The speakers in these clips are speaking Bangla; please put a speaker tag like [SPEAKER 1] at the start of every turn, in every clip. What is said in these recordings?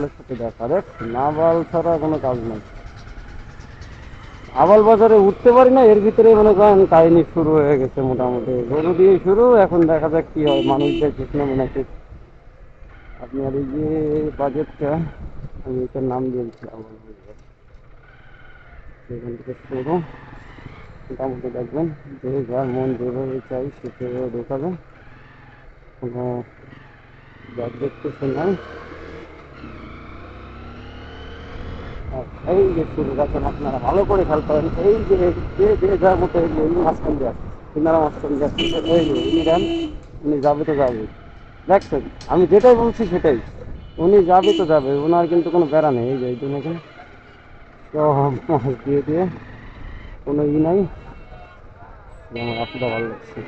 [SPEAKER 1] নাবালের সাথে দেখা দেখ, নাবাল ছাড়া কোনো কাজ নাই। আবাল বাজারে উঠতে পারি না, এর ভিতরে মনে করেন কাহিনী শুরু হয়ে গেছে। মোটামুটি গরু দিয়ে শুরু, এখন দেখা যাক কি হয়, মানুষদের কৃষ্ণ মিনাকে। আপনার এই যে বাজেটটা, আমি এটার নাম দিয়েছি আবাল বাজার, সেখান থেকে শুরু। মোটামুটি দেখবেন যে যার মন যেভাবে চাই সেভাবে ঢোকাবে, কোনো ব্যাগ দেখতেছে নাই। আর এই যে শুরু দেখেন, আপনারা ভালো করে খেয়াল করেন, এই যে যে যে যার মতো এই যে এই মাঝখান দিয়ে আসছে, কিনারা মাঝখান দিয়ে আসছে, এই যে উনি যান, উনি যাবে তো যাবে। দেখছেন, আমি যেটাই বলছি সেটাই, উনি যাবে তো যাবে, ওনার কিন্তু কোনো প্যারা নেই। এই যে এই জন্য সব মাছ দিয়ে দিয়ে কোনো নাই। আমার রাস্তাটা ভালো লাগছে,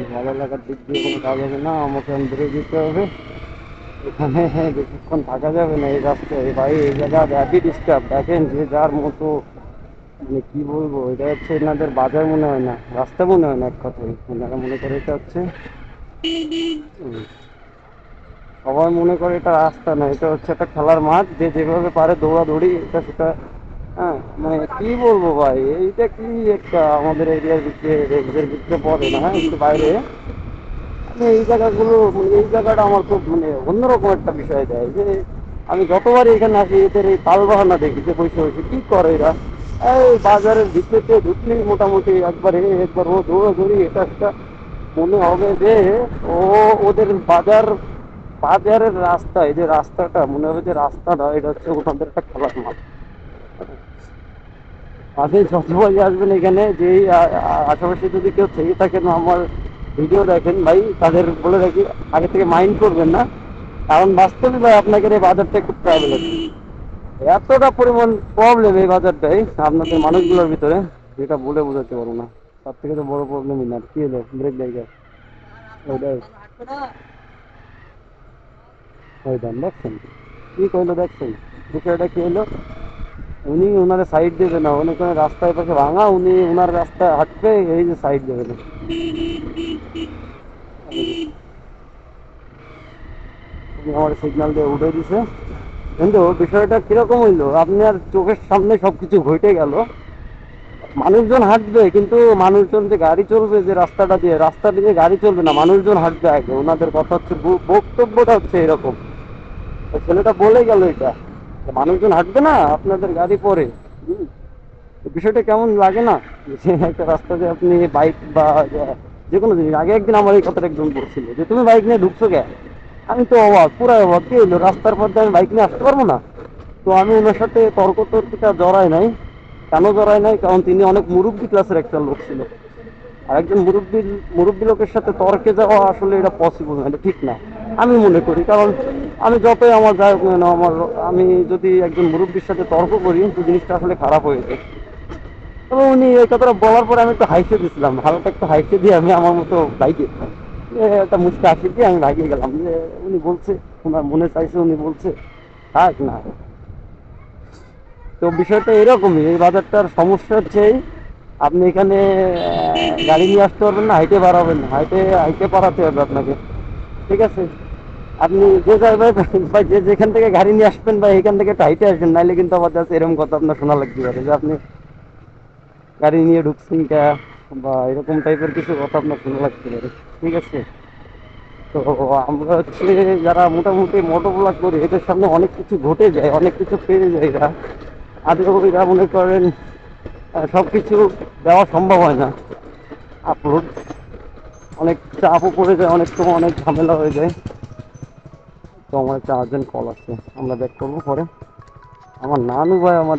[SPEAKER 1] এই ভালো লাগার দিক দিয়ে কোনো কাজ হবে না, আমাকে বেরিয়ে যেতে হবে এখানে। বেশিক্ষণ থাকা যাবে না এই রাস্তায় ভাই, এই জায়গা ব্যাপী ডিস্টার্ব। দেখেন যে যার মতো, মানে কি বলবো, এটা হচ্ছে এনাদের বাজার মনে হয় না, রাস্তা মনে হয় না, এক কথায় ওনারা মনে করে এটা হচ্ছে সবাই মনে করে এটা রাস্তা না, এটা হচ্ছে একটা খেলার মাঠ, যে যেভাবে পারে দৌড়াদৌড়ি এটা সেটা। হ্যাঁ, মানে কি বলবো ভাই, এইটা কি একটা আমাদের এরিয়ার ভিতরে রেঞ্জের ভিতরে পড়ে না, হ্যাঁ একটু বাইরে। মানে এই জায়গাগুলো, মানে এই জায়গাটা আমার খুব মানে অন্যরকম একটা বিষয় দেয় যে আমি যতবারই এখানে আসি এদের এই তালবাহানা দেখি যে বসে বসে কি করে এরা। এই বাজারের ভিতরে ঢুকলেই মোটামুটি একবার ও দৌড়াদৌড়ি এটা সেটা, মনে হবে যে ও ওদের বাজারের রাস্তা, এই যে রাস্তাটা মনে হবে যে রাস্তাটা এটা হচ্ছে ওনাদের একটা খেলার মাঠ। আপনি যতবারই আসবেন এখানে, যেই আশেপাশে যদি কেউ থেকে থাকেন আমার ভিডিও দেখেন ভাই, তাদের বলে রাখি আগে থেকে মাইন্ড করবেন না, কারণ বাস্তবে ভাই আপনাদের এই বাজারটা একটু ট্রাভেল আছে, এতটা পরিমাণ প্রবলেম এই বাজারটাই আপনাদের মানুষগুলোর ভিতরে, যেটা বলে বোঝাতে পারবো না। তার থেকে তো বড় প্রবলেমই না, কি হলো ব্রেক জায়গা ওইটাই। ওই দেন দেখছেন কি কইলো, দেখছেন বিষয়টা কি হলো। উনি ওনারা সাইড দেবে না, উনি কোনো রাস্তায় পাশে ভাঙা, উনি ওনার রাস্তায় হাঁটবে, এই যে সাইড দেবে না। উনি আমার সিগন্যাল দিয়ে উঠে দিছে, কিন্তু বিষয়টা কিরকম হইলো, আপনার চোখের সামনে সবকিছু ঘটে গেল। মানুষজন হাঁটবে, কিন্তু মানুষজন যে গাড়ি চলবে যে রাস্তাটা দিয়ে, রাস্তা দিয়ে গাড়ি চলবে না, মানুষজন হাঁটবে আগে। ওনাদের কথা হচ্ছে, বক্তব্যটা হচ্ছে এরকম। ওই ছেলেটা বলে গেল এটা, যে মানুষজন হাঁটবে না, আপনাদের গাড়ি পরে। হুম, তো বিষয়টা কেমন লাগে না, যে একটা রাস্তা দিয়ে আপনি বাইক বা যে কোনো জিনিস, আগে একদিন আমার এই কথাটা একজন বলছিল যে তুমি বাইক নিয়ে ঢুকছো কে। আমি তো অবাক, পুরো অবাক, কি হইলো রাস্তার মধ্যে আমি বাইক নিয়ে আসতে পারবো না। তো আমি ওনার সাথে তর্কটা জড়াই নাই। কেন জড়াই নাই, কারণ তিনি অনেক মুরব্বী ক্লাসের একটা লোক ছিল, আর একজন মুরব্বী লোকের সাথে তর্কে যাওয়া আসলে এটা পসিবল না, এটা ঠিক না আমি মনে করি। কারণ আমি যতই আমার যাই হোক না কেন, আমি যদি একজন মুরব্বীর সাথে তর্ক করি তো জিনিসটা আসলে খারাপ হয়ে যায়। তবে উনি এই কথাটা বলার পরে আমি একটু হাইসে দিয়েছিলাম, হালকা একটু হাইসে দিয়ে আমি আমার মতো বাইকে একটা মুচকে হাসি দিয়ে আমি ভাগিয়ে গেলাম, যে উনি বলছে, ওনার মনে চাইছে, উনি বলছে, থাক না। তো বিষয়টা এরকমই, এই বাজারটার সমস্যা হচ্ছে এই, আপনি এখানে গাড়ি নিয়ে আসতে পারবেন না, হাইটে বাড়াবেন না, হাইটে হাইটে পারাতে হবে আপনাকে। ঠিক আছে, আপনি যে জায়গায় বা যে যেখান থেকে গাড়ি নিয়ে আসবেন বা এখান থেকে একটু হাইটে আসবেন, নাইলে কিন্তু আবার যাচ্ছে এরকম কথা আপনার শোনা লাগতে পারে যে আপনি গাড়ি নিয়ে ঢুকছেন কা, বা এরকম টাইপের কিছু কথা আপনার শোনা লাগতে পারে। ঠিক আছে, তো আমরা হচ্ছে যারা মোটামুটি মোটো ব্লগ করি, এদের সামনে অনেক কিছু ঘটে যায়, অনেক কিছু পেয়ে যায় এরা। আদৌ এরা মনে করেন সব কিছু দেওয়া সম্ভব হয় না আপলোড, অনেক চাপও পড়ে যায়, অনেক সময় অনেক ঝামেলা হয়ে যায়। তো আমার একটা আর্জেন্ট কল আসছে, আমরা ব্যাক করবো পরে। আমার নানু ভাই আমার